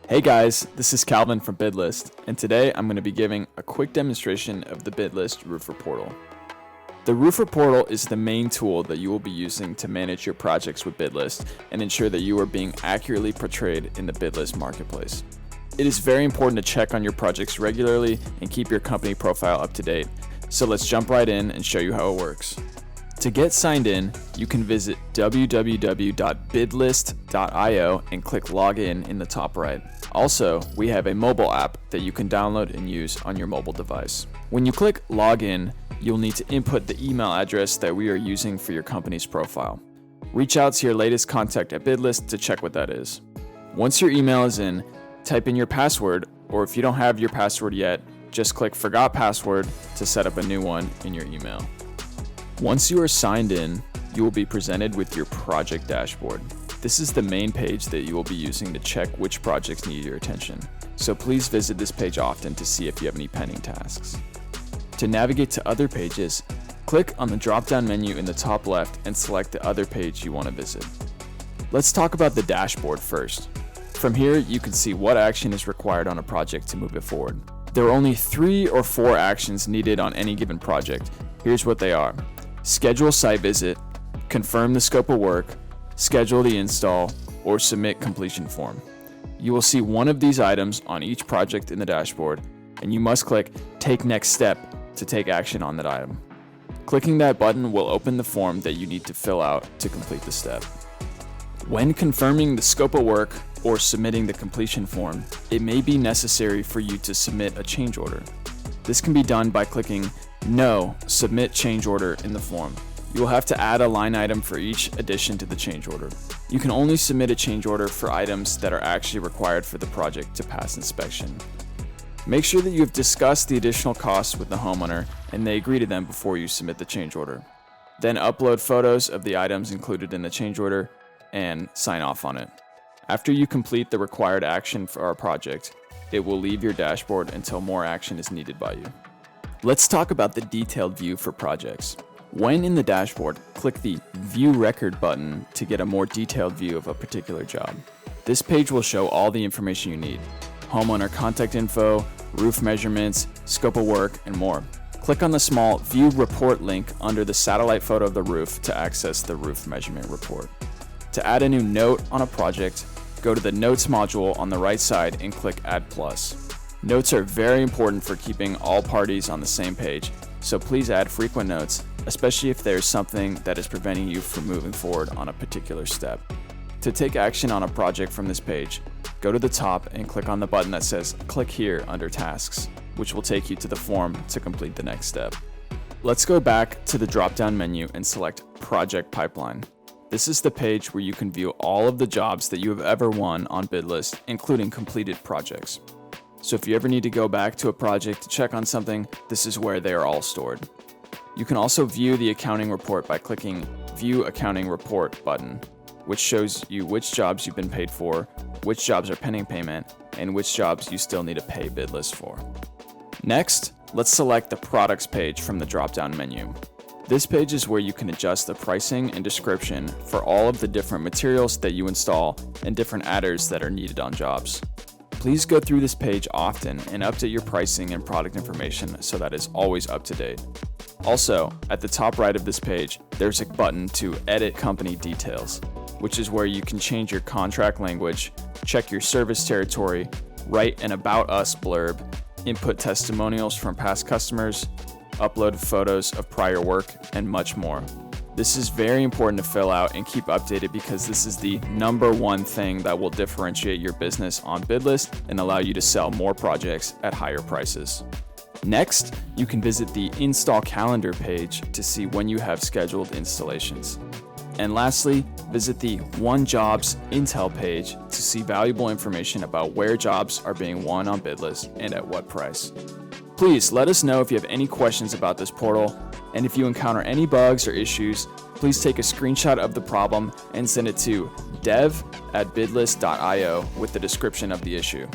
Hey guys, this is Calvin from BidList, and today I'm going to be giving a quick demonstration of the BidList Roofer Portal. The Roofer Portal is the main tool that you will be using to manage your projects with BidList and ensure that you are being accurately portrayed in the BidList marketplace. It is very important to check on your projects regularly and keep your company profile up to date, so let's jump right in and show you how it works. To get signed in, you can visit www.bidlist.io and click Login in the top right. Also, we have a mobile app that you can download and use on your mobile device. When you click Login, you'll need to input the email address that we are using for your company's profile. Reach out to your latest contact at BidList to check what that is. Once your email is in, type in your password, or if you don't have your password yet, just click Forgot Password to set up a new one in your email. Once you are signed in, you will be presented with your project dashboard. This is the main page that you will be using to check which projects need your attention. So please visit this page often to see if you have any pending tasks. To navigate to other pages, click on the drop-down menu in the top left and select the other page you want to visit. Let's talk about the dashboard first. From here, you can see what action is required on a project to move it forward. There are only 3 or 4 actions needed on any given project. Here's what they are. Schedule site visit, confirm the scope of work, schedule the install, or submit completion form. You will see one of these items on each project in the dashboard, and you must click Take Next Step to take action on that item. Clicking that button will open the form that you need to fill out to complete the step. When confirming the scope of work or submitting the completion form, it may be necessary for you to submit a change order. This can be done by clicking No, Submit Change Order in the form. You will have to add a line item for each addition to the change order. You can only submit a change order for items that are actually required for the project to pass inspection. Make sure that you have discussed the additional costs with the homeowner and they agree to them before you submit the change order. Then upload photos of the items included in the change order and sign off on it. After you complete the required action for our project, it will leave your dashboard until more action is needed by you. Let's talk about the detailed view for projects. When in the dashboard, click the View Record button to get a more detailed view of a particular job. This page will show all the information you need: homeowner contact info, roof measurements, scope of work, and more. Click on the small View Report link under the satellite photo of the roof to access the roof measurement report. To add a new note on a project, go to the Notes module on the right side and click Add Plus. Notes are very important for keeping all parties on the same page, so please add frequent notes, especially if there's something that is preventing you from moving forward on a particular step. To take action on a project from this page, go to the top and click on the button that says Click Here under Tasks, which will take you to the form to complete the next step. Let's go back to the drop-down menu and select Project Pipeline. This is the page where you can view all of the jobs that you have ever won on BidList, including completed projects. So if you ever need to go back to a project to check on something, this is where they are all stored. You can also view the accounting report by clicking View Accounting Report button, which shows you which jobs you've been paid for, which jobs are pending payment, and which jobs you still need to pay BidList for. Next, let's select the Products page from the drop-down menu. This page is where you can adjust the pricing and description for all of the different materials that you install and different adders that are needed on jobs. Please go through this page often and update your pricing and product information so that it's always up to date. Also, at the top right of this page, there's a button to Edit Company Details, which is where you can change your contract language, check your service territory, write an About Us blurb, input testimonials from past customers, upload photos of prior work, and much more. This is very important to fill out and keep updated because this is the number one thing that will differentiate your business on BidList and allow you to sell more projects at higher prices. Next, you can visit the Install Calendar page to see when you have scheduled installations. And lastly, visit the Won Jobs Intel page to see valuable information about where jobs are being won on BidList and at what price. Please let us know if you have any questions about this portal, and if you encounter any bugs or issues, please take a screenshot of the problem and send it to dev@bidlist.io with the description of the issue.